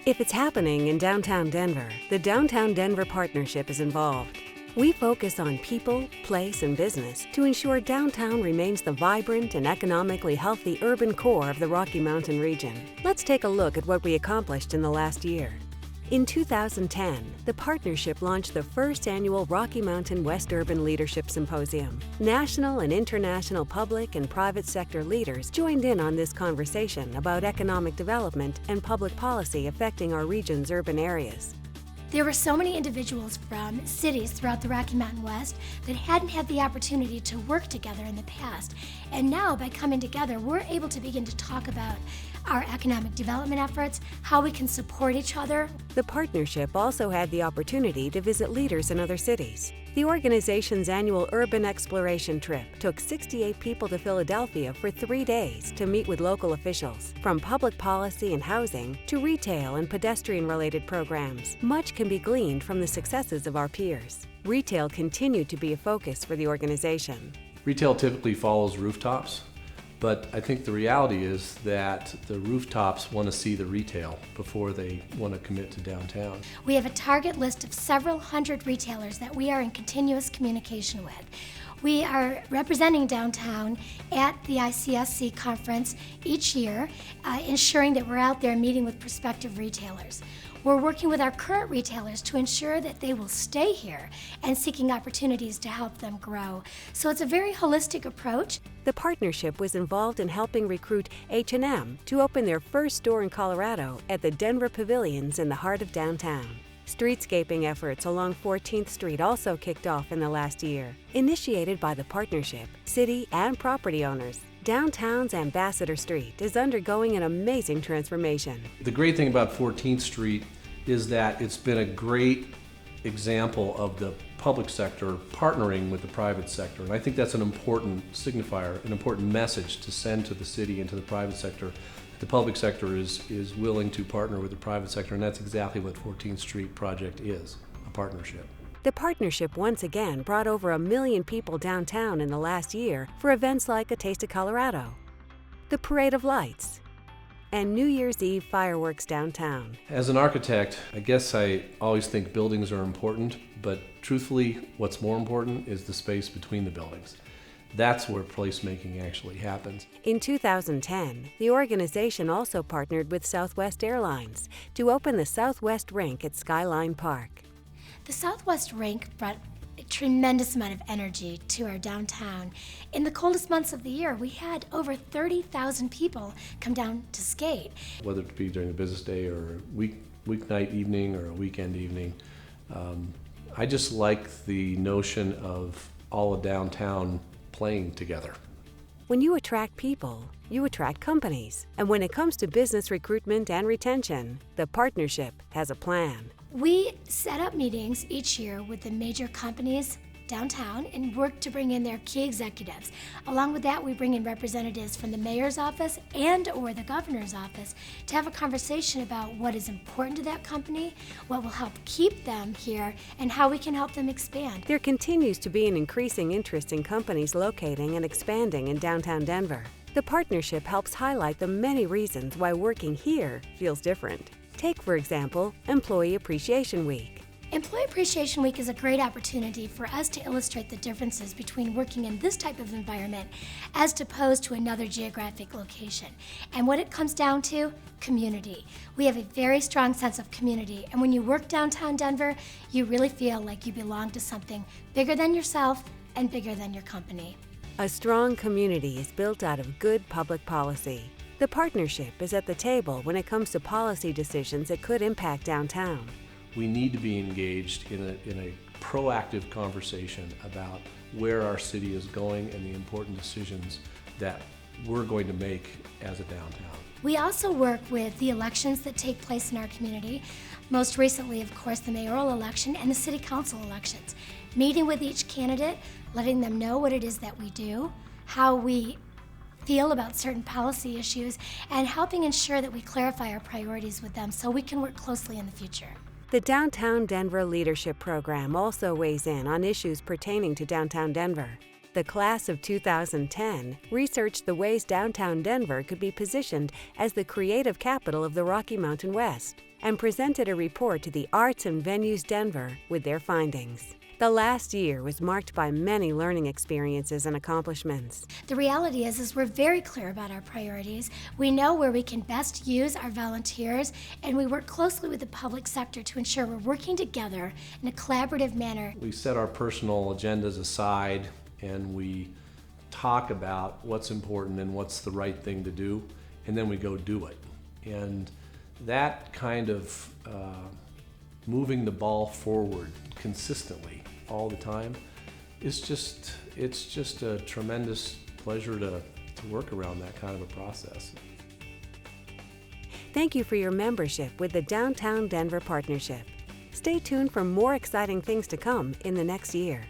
If it's happening in downtown Denver, the Downtown Denver Partnership is involved. We focus on people, place, and business to ensure downtown remains the vibrant and economically healthy urban core of the Rocky Mountain region. Let's take a look at what we accomplished in the last year. In 2010, the partnership launched the first annual Rocky Mountain West Urban Leadership Symposium. National and international public and private sector leaders joined in on this conversation about economic development and public policy affecting our region's urban areas. There were so many individuals from cities throughout the Rocky Mountain West that hadn't had the opportunity to work together in the past. And now, by coming together, we're able to begin to talk about our economic development efforts, how we can support each other. The partnership also had the opportunity to visit leaders in other cities. The organization's annual urban exploration trip took 68 people to Philadelphia for 3 days to meet with local officials, from public policy and housing to retail and pedestrian-related programs. Much can be gleaned from the successes of our peers. Retail continued to be a focus for the organization. Retail typically follows rooftops, but I think the reality is that the rooftops want to see the retail before they want to commit to downtown. We have a target list of several hundred retailers that we are in continuous communication with. We are representing downtown at the ICSC conference each year, ensuring that we're out there meeting with prospective retailers. We're working with our current retailers to ensure that they will stay here and seeking opportunities to help them grow. So it's a very holistic approach. The partnership was involved in helping recruit H&M to open their first store in Colorado at the Denver Pavilions in the heart of downtown. Streetscaping efforts along 14th Street also kicked off in the last year. Initiated by the partnership, city, and property owners, downtown's Ambassador Street is undergoing an amazing transformation. The great thing about 14th Street is that it's been a great example of the public sector partnering with the private sector. And I think that's an important signifier, an important message to send to the city and to the private sector. The public sector is willing to partner with the private sector, and that's exactly what 14th Street project is, a partnership. The partnership once again brought over 1 million people downtown in the last year for events like A Taste of Colorado, the Parade of Lights, and New Year's Eve fireworks downtown. As an architect, I guess I always think buildings are important, but truthfully, what's more important is the space between the buildings. That's where placemaking actually happens. In 2010, the organization also partnered with Southwest Airlines to open the Southwest Rink at Skyline Park. The Southwest Rink brought a tremendous amount of energy to our downtown. In the coldest months of the year, we had over 30,000 people come down to skate. Whether it be during a business day or a weeknight evening or a weekend evening, I just like the notion of all of downtown playing together. When you attract people, you attract companies. And when it comes to business recruitment and retention, the partnership has a plan. We set up meetings each year with the major companies downtown and work to bring in their key executives. Along with that, we bring in representatives from the mayor's office and or the governor's office to have a conversation about what is important to that company, what will help keep them here, and how we can help them expand. There continues to be an increasing interest in companies locating and expanding in downtown Denver. The partnership helps highlight the many reasons why working here feels different. Take, for example, Employee Appreciation Week. Employee Appreciation Week is a great opportunity for us to illustrate the differences between working in this type of environment as opposed to another geographic location. And what it comes down to, community. We have a very strong sense of community, and when you work downtown Denver, you really feel like you belong to something bigger than yourself and bigger than your company. A strong community is built out of good public policy. The partnership is at the table when it comes to policy decisions that could impact downtown. We need to be engaged in a proactive conversation about where our city is going and the important decisions that we're going to make as a downtown. We also work with the elections that take place in our community. Most recently, of course, the mayoral election and the city council elections. Meeting with each candidate, letting them know what it is that we do, how we feel about certain policy issues, and helping ensure that we clarify our priorities with them so we can work closely in the future. The Downtown Denver Leadership Program also weighs in on issues pertaining to downtown Denver. The class of 2010 researched the ways downtown Denver could be positioned as the creative capital of the Rocky Mountain West and presented a report to the Arts and Venues Denver with their findings. The last year was marked by many learning experiences and accomplishments. The reality is we're very clear about our priorities. We know where we can best use our volunteers, and we work closely with the public sector to ensure we're working together in a collaborative manner. We set our personal agendas aside and we talk about what's important and what's the right thing to do, and then we go do it. And that kind of moving the ball forward consistently all the time it's just a tremendous pleasure to work around that kind of a process. Thank you for your membership with the Downtown Denver Partnership. Stay tuned for more exciting things to come in the next year.